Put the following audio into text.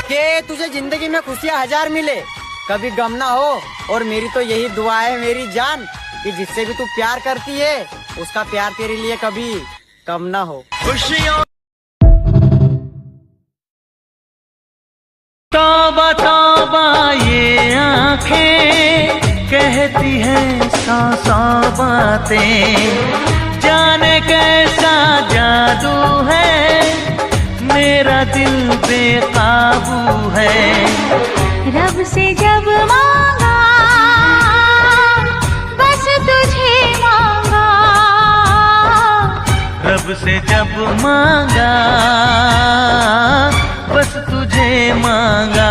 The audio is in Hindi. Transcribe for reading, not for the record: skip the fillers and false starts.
कि तुझे जिंदगी में खुशियाँ हजार मिले, कभी गम ना हो। और मेरी तो यही दुआ है मेरी जान, कि जिससे भी तू प्यार करती है उसका प्यार तेरे लिए कभी कम ना हो। खुशियों तौबा तौबा ये आँखें कहती हैं सौ सौ बातें, जाने कैसा जादू है, मेरा दिल बेकाबू है। रब से जब मांगा बस तुझे मांगा, रब से जब मांगा बस तुझे मांगा।